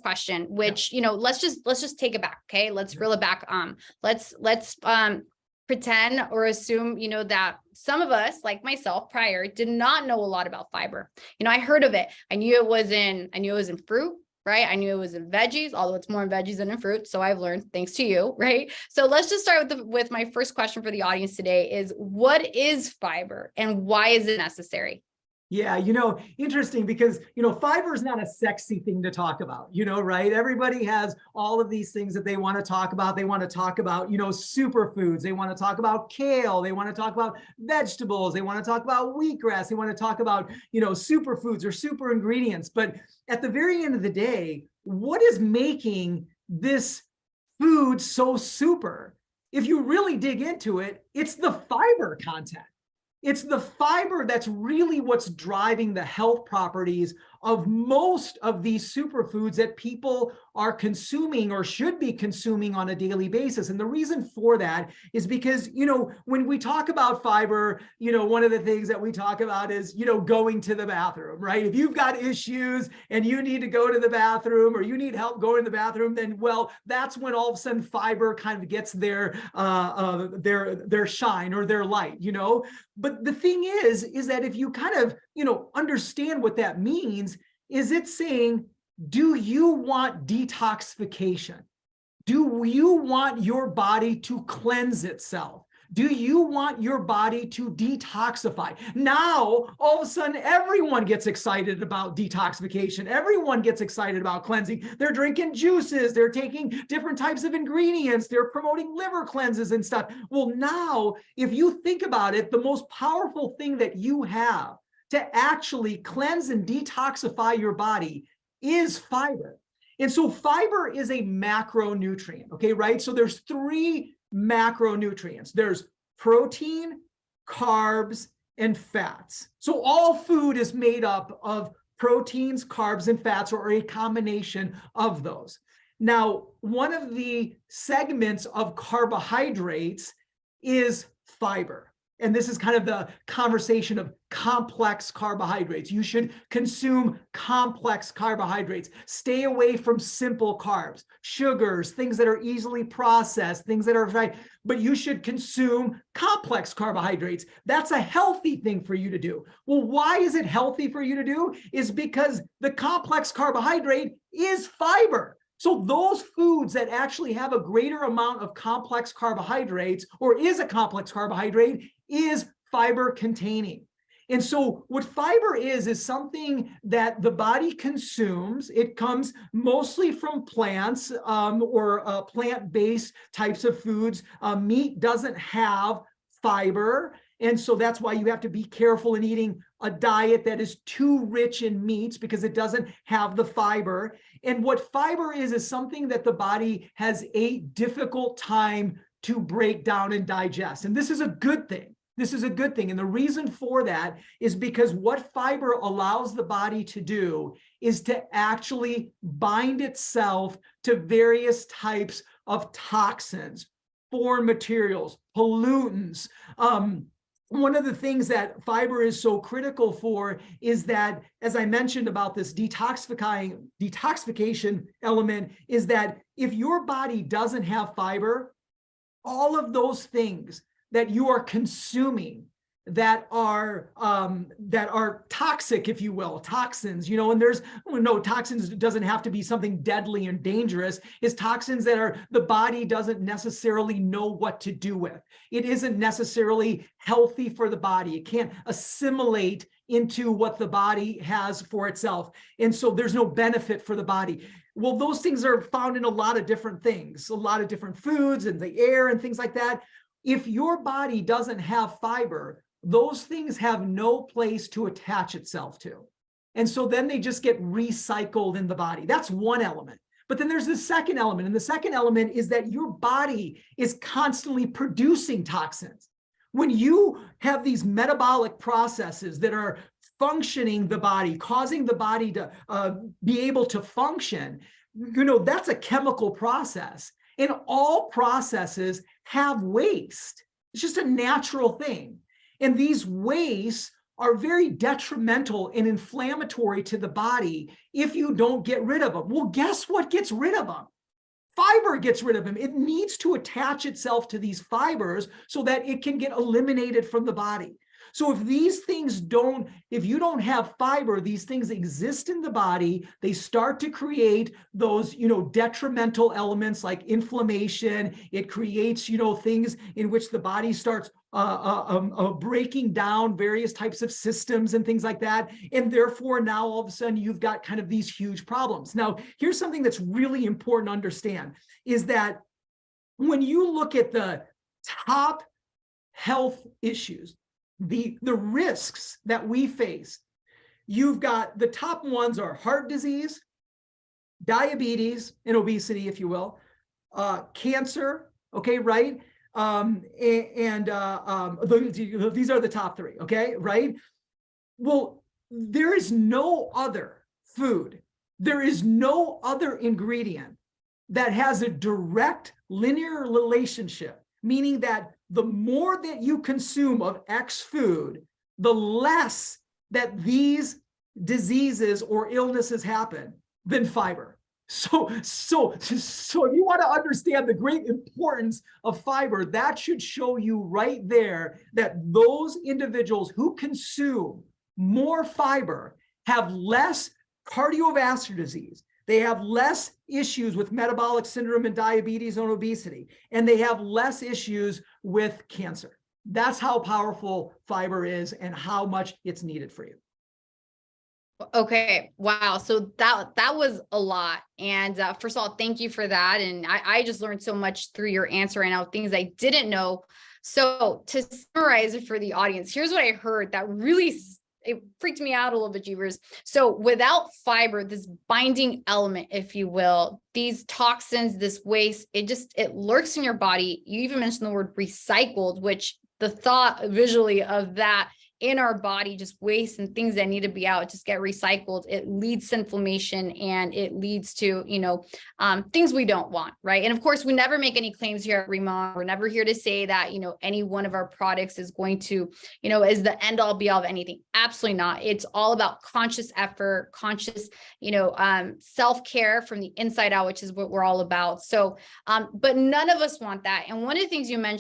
question, which, you know, let's just take it back. Okay. Let's reel it back. Let's pretend or assume, you know, that some of us, like myself prior, did not know a lot about fiber. You know, I heard of it. I knew it was in fruit, right? I knew it was in veggies, although it's more in veggies than in fruit. So I've learned thanks to you, right? So let's just start with my first question for the audience today is, what is fiber and why is it necessary? Yeah, you know, interesting because, you know, fiber is not a sexy thing to talk about, you know, right? Everybody has all of these things that they want to talk about. They want to talk about, you know, superfoods. They want to talk about kale. They want to talk about vegetables. They want to talk about wheatgrass. They want to talk about, you know, superfoods or super ingredients. But at the very end of the day, what is making this food so super? If you really dig into it, it's the fiber content. It's the fiber that's really what's driving the health properties of most of these superfoods that people are consuming or should be consuming on a daily basis. And the reason for that is because, you know, when we talk about fiber, you know, one of the things that we talk about is, you know, going to the bathroom, right? If you've got issues and you need to go to the bathroom or you need help going to the bathroom, then, well, that's when all of a sudden fiber kind of gets their shine or their light, you know? But the thing is that if you kind of, you know, understand what that means, is it saying, do you want detoxification? Do you want your body to cleanse itself? Do you want your body to detoxify? Now, all of a sudden, everyone gets excited about detoxification. Everyone gets excited about cleansing. They're drinking juices. They're taking different types of ingredients. They're promoting liver cleanses and stuff. Well, now, if you think about it, the most powerful thing that you have to actually cleanse and detoxify your body is fiber. And so fiber is a macronutrient, okay, right? So there's three macronutrients. There's protein, carbs, and fats. So all food is made up of proteins, carbs, and fats, or a combination of those. Now, one of the segments of carbohydrates is fiber. And this is kind of the conversation of complex carbohydrates. You should consume complex carbohydrates. Stay away from simple carbs, sugars, things that are easily processed, things that are right. But you should consume complex carbohydrates. That's a healthy thing for you to do. Well, why is it healthy for you to do? Is because the complex carbohydrate is fiber. So those foods that actually have a greater amount of complex carbohydrates, or is a complex carbohydrate, is fiber containing. And so what fiber is something that the body consumes. It comes mostly from plants or plant-based types of foods. Meat doesn't have fiber. And so that's why you have to be careful in eating a diet that is too rich in meats because it doesn't have the fiber. And what fiber is something that the body has a difficult time to break down and digest. And this is a good thing. This is a good thing. And the reason for that is because what fiber allows the body to do is to actually bind itself to various types of toxins, foreign materials, pollutants. One of the things that fiber is so critical for is that, as I mentioned about this detoxification element, is that if your body doesn't have fiber, all of those things that you are consuming that are toxic, if you will, toxins, you know, and there's no toxins doesn't have to be something deadly and dangerous. It's toxins that are the body doesn't necessarily know what to do with. It isn't necessarily healthy for the body. It can't assimilate into what the body has for itself. And so there's no benefit for the body. Well, those things are found in a lot of different things, a lot of different foods and the air and things like that. If your body doesn't have fiber, those things have no place to attach itself to. And so then they just get recycled in the body. That's one element. But then there's the second element. And the second element is that your body is constantly producing toxins. When you have these metabolic processes that are functioning the body, causing the body to be able to function, you know, that's a chemical process. And all processes have waste. It's just a natural thing. And these wastes are very detrimental and inflammatory to the body if you don't get rid of them. Well, guess what gets rid of them? Fiber gets rid of them. It needs to attach itself to these fibers so that it can get eliminated from the body. So if these things don't, if you don't have fiber, these things exist in the body, they start to create those, detrimental elements like inflammation. It creates, things in which the body starts breaking down various types of systems and things like that. And therefore, now all of a sudden, you've got kind of these huge problems. Now, here's something that's really important to understand is that when you look at the top health issues, the risks that we face, you've got the top ones are heart disease, diabetes and obesity, if you will, cancer, okay, right? These are the top three, okay, right? Well, there is no other food, there is no other ingredient that has a direct linear relationship, meaning that the more that you consume of X food, the less that these diseases or illnesses happen than fiber. So if you want to understand the great importance of fiber, that should show you right there that those individuals who consume more fiber have less cardiovascular disease. They have less issues with metabolic syndrome and diabetes and obesity, and they have less issues with cancer. That's how powerful fiber is and how much it's needed for you. Okay. Wow. So that was a lot. And first of all, thank you for that. And I just learned so much through your answer right now, things I didn't know. So to summarize it for the audience, here's what I heard that really it freaked me out a little bit, Jeevers. So without fiber, this binding element, if you will, these toxins, this waste, it lurks in your body. You even mentioned the word recycled, which the thought visually of that in our body, just waste and things that need to be out, just get recycled. It leads to inflammation and it leads to, things we don't want, right? And of course, we never make any claims here at Riman. We're never here to say that, any one of our products is going to, is the end all be all of anything. Absolutely not. It's all about conscious effort, conscious, self-care from the inside out, which is what we're all about. So, but none of us want that. And one of the things you mentioned